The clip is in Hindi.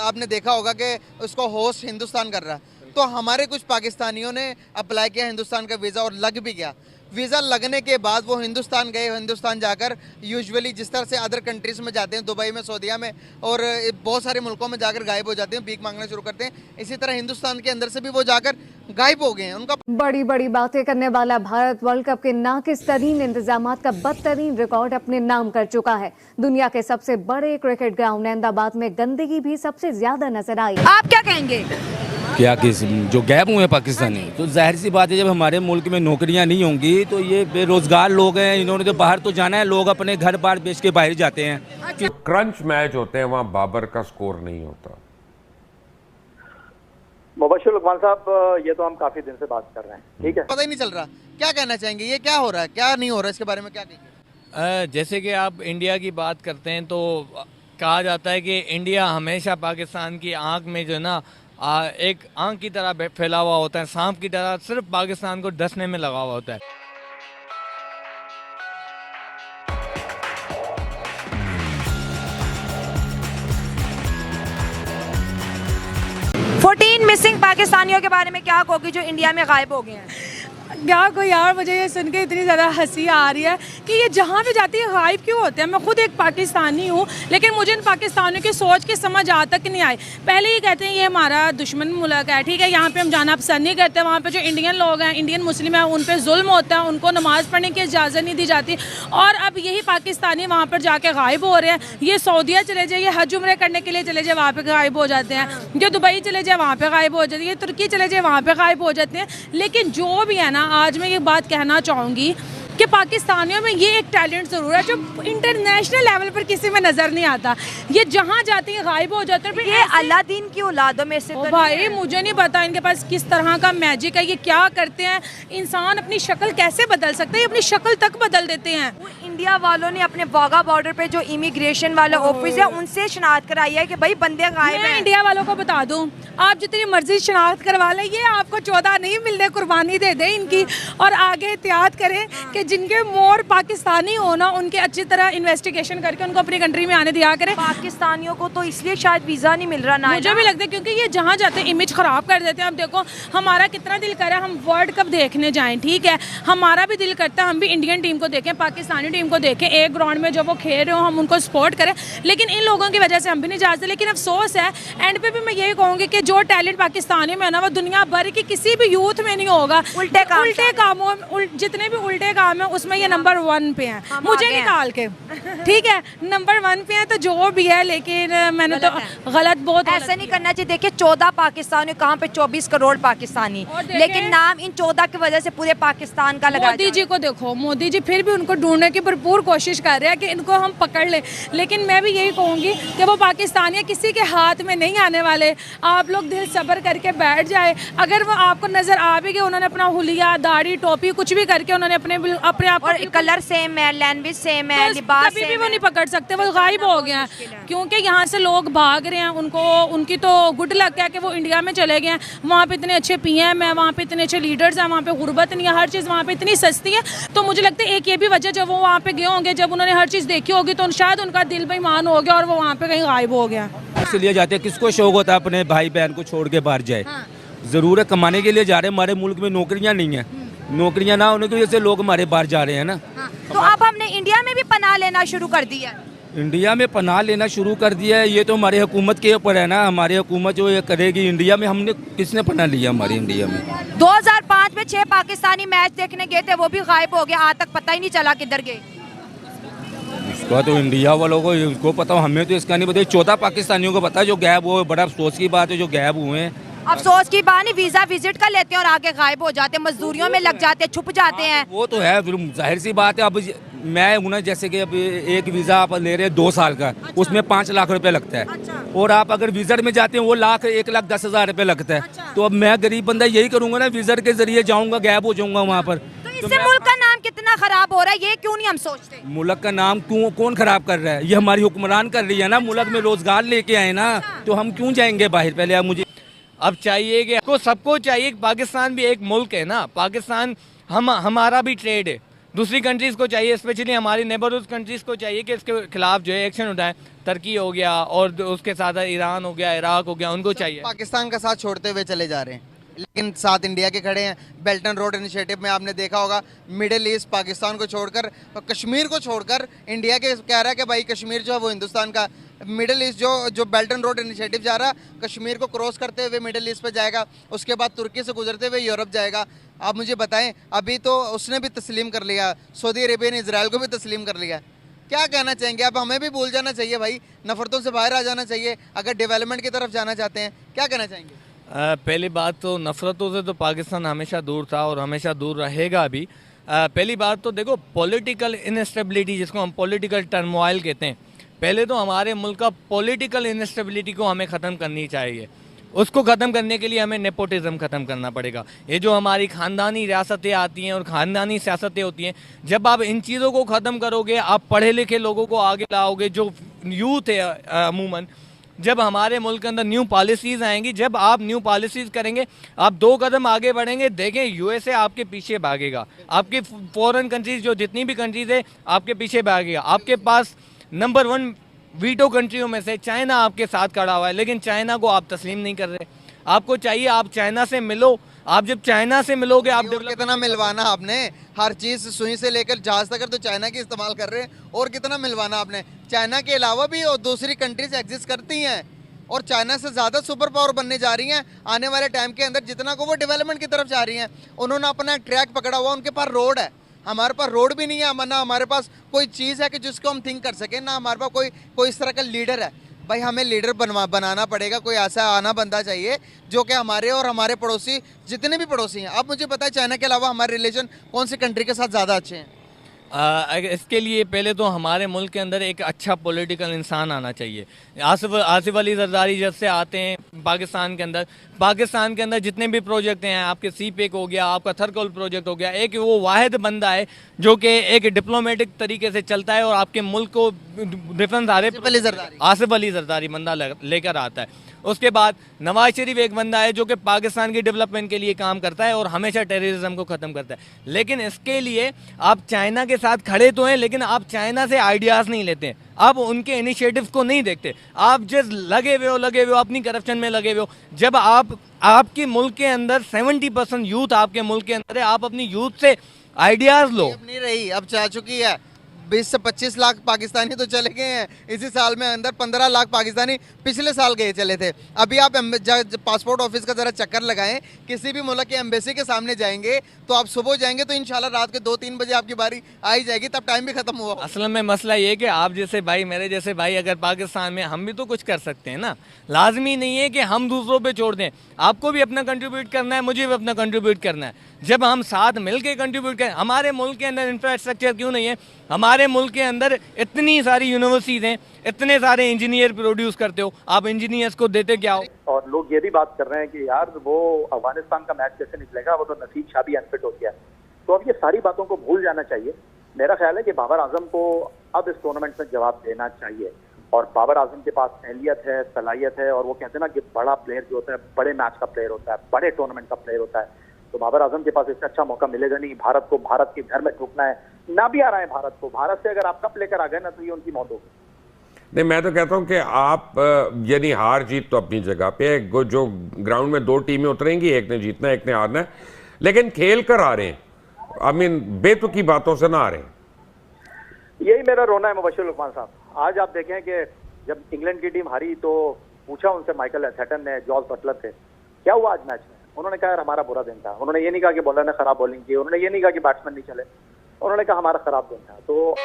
आपने देखा होगा कि उसको होस्ट हिंदुस्तान कर रहा है। तो हमारे कुछ पाकिस्तानियों ने अप्लाई किया हिंदुस्तान का वीज़ा और लग भी गया। वीज़ा लगने के बाद वो हिंदुस्तान गए, हिंदुस्तान जाकर यूजुअली जिस तरह से अदर कंट्रीज़ में जाते हैं, दुबई में, सऊदीया में और बहुत सारे मुल्कों में जाकर गायब हो जाते हैं, भीख मांगना शुरू करते हैं। इसी तरह हिंदुस्तान के अंदर से भी वो जाकर गायब हो गए हैं। उनका बड़ी बड़ी बातें करने वाला भारत वर्ल्ड कप के नाकिस्तरीन इंतजामात का बदतरीन रिकॉर्ड अपने नाम कर चुका है। दुनिया के सबसे बड़े क्रिकेट ग्राउंड अहमदाबाद में गंदगी भी सबसे ज्यादा नजर आई। आप क्या कहेंगे? क्या किस जो गैप हुए हैं पाकिस्तानी, तो जाहिर सी बात है जब हमारे मुल्क में नौकरियां नहीं होंगी तो ये बेरोजगार लोग हैं, इन्होंने तो बाहर तो जाना है, लोग अपने घर बार बेच के बाहर जाते हैं। अच्छा। क्रंच मैच होते हैं वहां बाबर का स्कोर नहीं होता। मुबश्शिर लुकमान साहब, ये तो हम काफी दिन से बात कर रहे हैं, ठीक है, पता ही नहीं चल रहा क्या कहना चाहेंगे, ये क्या हो रहा है, क्या नहीं हो रहा है, इसके बारे में क्या कहेंगे? जैसे कि आप इंडिया की बात करते हैं तो कहा जाता है कि इंडिया हमेशा पाकिस्तान की आंख में जो है ना एक आंख की तरह फैला हुआ होता है, सांप की तरह सिर्फ पाकिस्तान को डसने में लगा हुआ होता है। मिसिंग पाकिस्तानियों के बारे में क्या कहोगी जो इंडिया में गायब हो गए हैं? क्या कोई यार, मुझे ये सुन के इतनी ज़्यादा हंसी आ रही है कि ये जहाँ भी जाती है गायब क्यों होते हैं। मैं खुद एक पाकिस्तानी हूँ, लेकिन मुझे इन पाकिस्तानियों की सोच की समझ आज तक नहीं आई। पहले ही कहते हैं ये हमारा दुश्मन मुल्क है, ठीक है, यहाँ पे हम जाना पसंद नहीं करते। वहाँ पे जो इंडियन लोग हैं, इंडियन मुस्लिम हैं, उन पर जुल्म होता है, उनको नमाज़ पढ़ने की इजाज़त नहीं दी जाती। और अब यही पाकिस्तानी वहाँ पर जाके गायब हो रहे हैं। ये सऊदीया चले जाए, ये हज उम्रे करने के लिए चले जाए, वहाँ पर गायब हो जाते हैं। जो दुबई चले जाए वहाँ पर गायब हो जाती है, तुर्की चले जाए वहाँ पर गायब हो जाते हैं। लेकिन जो भी है ना, आज मैं ये बात कहना चाहूँगी कि पाकिस्तानियों में ये एक टैलेंट ज़रूर है जो इंटरनेशनल लेवल पर किसी में नज़र नहीं आता। ये जहाँ जाती है गायब हो जाते हैं। ये अलादीन की औलादों में से तो भाई मुझे नहीं पता इनके पास किस तरह का मैजिक है, ये क्या करते हैं। इंसान अपनी शक्ल कैसे बदल सकता है, ये अपनी शक्ल तक बदल देते हैं। इंडिया वालों ने अपने वाघा बॉर्डर पे जो इमिग्रेशन वाला ऑफिस है उनसे शनाख्त कराई है कि भाई बंदे गायब हैं। इंडिया वालों को बता दूं, आप जितनी मर्जी शनाख्त करवा लें, ये आपको 14 नहीं मिलने, कुर्बानी दे दें इनकी। और आगे एहतियात करें कि जिनके मोर पाकिस्तानी हो ना, उनके अच्छी तरह इन्वेस्टिगेशन करके उनको अपनी कंट्री में आने दिया करें। पाकिस्तानियों को तो इसलिए शायद वीज़ा नहीं मिल रहा ना, मुझे भी लगता है क्योंकि ये जहाँ जाते हैं इमेज ख़राब कर देते हैं। अब देखो हमारा कितना दिल कर रहा है हम वर्ल्ड कप देखने जाएं, ठीक है, हमारा भी दिल करता है हम भी इंडियन टीम को देखें, पाकिस्तानी टीम को देखें, एक ग्राउंड में जो वो खेल रहे हो हम उनको सपोर्ट करें। लेकिन इन लोगों की वजह से हम भी नहीं जा सकते। लेकिन अफसोस है, एंड पे भी मैं यही कहूँगी कि जो टैलेंट पाकिस्तानी में है ना, वो दुनिया भर की किसी भी यूथ में नहीं होगा। उल्टे कामों, जितने भी उल्टे काम है उसमें ये नंबर 1 पे हैं, मुझे निकाल के, ठीक है, नंबर 1 पे हैं। तो जो भी है, लेकिन मैंने तो गलत बहुत ऐसा नहीं करना चाहिए। देखिए 14 पाकिस्तानी, कहाँ पे 24 करोड़ पाकिस्तानी, लेकिन नाम इन 14 की वजह से पूरे पाकिस्तान का लगा। मोदी जी को देखो, मोदी जी फिर भी उनको ढूंढने की भरपूर कोशिश कर रहे हैं कि इनको हम पकड़ लें। लेकिन मैं भी यही कहूँगी कि वो पाकिस्तानी किसी के हाथ में नहीं आने वाले। आप लोग दिल सब्र करके बैठ जाए। अगर वो आपको नजर आ भी गए, उन्होंने अपना हुलिया, दाढ़ी, टोपी कुछ भी करके उन्होंने अपने आप और कलर सेम है, लैंग्वेज सेम है, लिबास कभी भी वो नहीं पकड़ सकते, वो गायब हो गए हैं। क्योंकि यहाँ से लोग भाग रहे हैं, उनको उनकी तो गुड लक है कि वो इंडिया में चले गए हैं। वहाँ पे इतने अच्छे पीएम है, वहाँ पे इतने अच्छे लीडर्स हैं, वहाँ पे गुर्बत नहीं है, हर चीज़ वहाँ पे इतनी सस्ती है। तो मुझे लगता है एक ये भी वजह, जब वो वहाँ पे गए होंगे, जब उन्होंने हर चीज़ देखी होगी, तो शायद उनका दिल बेईमान हो गया और वो वहाँ पे कहीं गायब हो गया। इसलिए जाते हैं, किसको शौक होता है अपने भाई बहन को छोड़ के बाहर जाए। ज़रूर है, कमाने के लिए जा रहे हैं। हमारे मुल्क में नौकरियाँ नहीं है, नौकरियाँ ना होने की वजह से लोग हमारे बाहर जा रहे हैं ना। तो अब हमने इंडिया में भी पनाह लेना शुरू कर दिया। इंडिया में पनाह लेना शुरू कर दिया है, ये तो हमारी हुकूमत के ऊपर है ना। हमारी हुकूमत जो ये करेगी इंडिया में, हमने किसने पनाह लिया हमारी इंडिया में? 2005 में 6 पाकिस्तानी मैच देखने गए थे, वो भी गायब हो गए, आज तक पता ही नहीं चला किधर गए। इसका तो इंडिया वालों को इसको पता, हमें तो इसका नहीं पता। 14 पाकिस्तानियों को पता जो गायब हुए, बड़ा अफसोस की बात है जो गायब हुए हैं। अफसोस की बात नहीं, वीजा विजिट कर लेते हैं और आगे गायब हो जाते हैं, मजदूरियों में लग जाते हैं, छुप जाते हैं। वो तो है, जाहिर सी बात है। अब मैं हूं ना, जैसे कि अब एक वीज़ा आप ले रहे हैं 2 साल का, उसमें 5 लाख रुपए लगता है। और आप अगर विजिट में जाते हैं वो 1,10,000 रुपए लगता है। तो अब मैं गरीब बंदा यही करूंगा ना, विजिट के जरिए जाऊंगा, गायब हो जाऊंगा वहाँ पर। तो इससे मुल्क का नाम कितना खराब हो रहा है, ये क्यों नहीं हम सोचते? मुल्क का नाम कौन खराब कर रहा है? ये हमारी हुक्मरान कर रही है ना। मुल्क में रोजगार लेके आए ना, तो हम क्यों जाएंगे बाहर? पहले आप मुझे अब चाहिए कि सबको चाहिए, पाकिस्तान भी एक मुल्क है ना, पाकिस्तान हमारा भी ट्रेड है, दूसरी कंट्रीज़ को चाहिए, स्पेशली हमारी नेबरहुड कंट्रीज़ को चाहिए कि इसके खिलाफ जो है एक्शन उठाएं। तुर्की हो गया और उसके साथ ईरान हो गया, इराक हो गया, उनको चाहिए। पाकिस्तान का साथ छोड़ते हुए चले जा रहे हैं, लेकिन साथ इंडिया के खड़े हैं। बेल्ट एंड रोड इनिशिएटिव में आपने देखा होगा, मिडिल ईस्ट पाकिस्तान को छोड़कर और कश्मीर को छोड़कर इंडिया के कह रहा है कि भाई कश्मीर जो है वो हिंदुस्तान का। मिडिल ईस्ट जो बेल्ट एंड रोड इनिशिएटिव जा रहा, कश्मीर को क्रॉस करते हुए मिडिल ईस्ट पे जाएगा, उसके बाद तुर्की से गुजरते हुए यूरोप जाएगा। आप मुझे बताएं, अभी तो उसने भी तस्लीम कर लिया, सऊदी अरेबिया ने इसराइल को भी तस्लीम कर लिया। क्या कहना चाहेंगे आप? हमें भी भूल जाना चाहिए भाई, नफरतों से बाहर आ जाना चाहिए अगर डेवलपमेंट की तरफ जाना चाहते हैं। क्या कहना चाहेंगे? पहली बात तो नफ़रतों से तो पाकिस्तान हमेशा दूर था और हमेशा दूर रहेगा भी। पहली बात तो देखो, पॉलिटिकल इनस्टेबिलिटी जिसको हम पॉलिटिकल टर्मोइल कहते हैं, पहले तो हमारे मुल्क का पॉलिटिकल इनस्टेबिलिटी को हमें ख़त्म करनी चाहिए। उसको ख़त्म करने के लिए हमें नेपोटिज़म ख़त्म करना पड़ेगा। ये जो हमारी ख़ानदानी रियासतें आती हैं और ख़ानदानी सियासतें होती हैं, जब आप इन चीज़ों को ख़त्म करोगे, आप पढ़े लिखे लोगों को आगे लाओगे, जो यूथ है अमूमन, जब हमारे मुल्क के अंदर न्यू पॉलिसीज़ आएंगी, जब आप न्यू पॉलिसीज़ करेंगे, आप 2 कदम आगे बढ़ेंगे, देखें यूएसए आपके पीछे भागेगा, आपकी फॉरेन कंट्रीज़ जो जितनी भी कंट्रीज़ है आपके पीछे भागेगा। आपके पास नंबर 1 वीटो कंट्रियों में से चाइना आपके साथ खड़ा हुआ है, लेकिन चाइना को आप तस्लीम नहीं कर रहे। आपको चाहिए आप चाइना से मिलो, आप जब चाइना से मिलोगे आप और कितना मिलवाना आपने? हर चीज़ सुई से लेकर जहाज तक तो चाइना की इस्तेमाल कर रहे हैं, और कितना मिलवाना आपने? चाइना के अलावा भी और दूसरी कंट्रीज एग्जिस्ट करती हैं और चाइना से ज़्यादा सुपर पावर बनने जा रही हैं आने वाले टाइम के अंदर। जितना को वो डेवलपमेंट की तरफ जा रही हैं, उन्होंने अपना ट्रैक पकड़ा हुआ, उनके पास रोड है, हमारे पास रोड भी नहीं है, ना हमारे पास कोई चीज़ है कि जिसको हम थिंक कर सकें, ना हमारे पास कोई इस तरह का लीडर है। भाई हमें लीडर बनाना पड़ेगा, कोई ऐसा आना बंदा चाहिए जो कि हमारे और हमारे पड़ोसी जितने भी पड़ोसी हैं। अब मुझे पता है चाइना के अलावा हमारे रिलेशन कौन सी कंट्री के साथ ज़्यादा अच्छे हैं? इसके लिए पहले तो हमारे मुल्क के अंदर एक अच्छा पॉलिटिकल इंसान आना चाहिए। आसिफ अली जरदारी जब से आते हैं पाकिस्तान के अंदर जितने भी प्रोजेक्ट हैं, आपके सीपेक हो गया, आपका थरकोल प्रोजेक्ट हो गया, एक वो वाहिद बंदा है जो कि एक डिप्लोमेटिक तरीके से चलता है और आपके मुल्क को डिफरेंस आसिफ अली जरदारी बंदा लेकर आता है। उसके बाद नवाज शरीफ एक बंदा है जो कि पाकिस्तान की डेवलपमेंट के लिए काम करता है और हमेशा टेररिज्म को ख़त्म करता है। लेकिन इसके लिए आप चाइना के साथ खड़े तो हैं, लेकिन आप चाइना से आइडियाज़ नहीं लेते, आप उनके इनिशिएटिव्स को नहीं देखते। आप जिस लगे हुए हो अपनी करप्शन में लगे हुए हो। जब आपके मुल्क के अंदर 70% यूथ आपके मुल्क के अंदर है, आप अपनी यूथ से आइडियाज़ लो। अब नहीं रही, अब जा चुकी है। 20 से 25 लाख पाकिस्तानी तो चले गए हैं इसी साल में, अंदर 15 लाख पाकिस्तानी पिछले साल गए चले थे। अभी आप पासपोर्ट ऑफिस का ज़रा चक्कर लगाएं, किसी भी मुल्क के एम्बेसी के सामने जाएंगे तो आप सुबह जाएंगे तो इंशाल्लाह रात के 2-3 बजे आपकी बारी आ ही जाएगी, तब टाइम भी खत्म हुआ। असल में मसला ये कि आप जैसे भाई, मेरे जैसे भाई अगर पाकिस्तान में, हम भी तो कुछ कर सकते हैं ना। लाजमी नहीं है कि हम दूसरों पे छोड़ दें, आपको भी अपना कंट्रीब्यूट करना है, मुझे भी अपना कंट्रीब्यूट करना है। जब हम साथ मिल के कंट्रीब्यूट करें, हमारे मुल्क के अंदर इंफ्रास्ट्रक्चर क्यों नहीं है? हमारे मुल्क के अंदर इतनी सारी यूनिवर्सिटीज़ हैं, इतने सारे इंजीनियर प्रोड्यूस करते हो, आप इंजीनियर्स को देते क्या हो? और लोग ये भी बात कर रहे हैं कि यार वो अफगानिस्तान का मैच कैसे निकलेगा, वो तो नसीब शाह भी अनफिट हो गया। तो अब ये सारी बातों को भूल जाना चाहिए। मेरा ख्याल है कि बाबर आजम को अब इस टूर्नामेंट में जवाब देना चाहिए, और बाबर आजम के पास अहलियत है, सलाहियत है, और वो कहते हैं ना कि बड़ा प्लेयर जो होता है, बड़े मैच का प्लेयर होता है, बड़े टूर्नामेंट का प्लेयर होता है। तो बाबर आजम के पास इससे अच्छा मौका मिलेगा नहीं। भारत को भारत के घर में ठोकना है, ना भी आ रहा है भारत को, भारत से अगर आप कप लेकर आ गए ना तो ये उनकी मौत होगी। नहीं, मैं तो कहता हूं कि आप यानी हार जीत तो अपनी जगह पे है। जो ग्राउंड में 2 टीमें उतरेंगी, एक ने जीतना है, एक ने हारना है, लेकिन खेल कर आ रहे हैं। आई मीन बेतुकी बातों से ना आ रहे हैं। यही मेरा रोना है मुबश्शिर लुकमान साहब। आज आप देखें कि जब इंग्लैंड की टीम हारी तो पूछा उनसे माइकल एथेटन ने, जॉर्ज बटलर थे, क्या हुआ आज मैच में? उन्होंने कहा यार हमारा बुरा दिन था। उन्होंने ये नहीं कहा कि बॉलर ने खराब बॉलिंग की, उन्होंने ये नहीं कहा कि बैट्समैन नहीं चले, उन्होंने कहा हमारा खराब दिन था। तो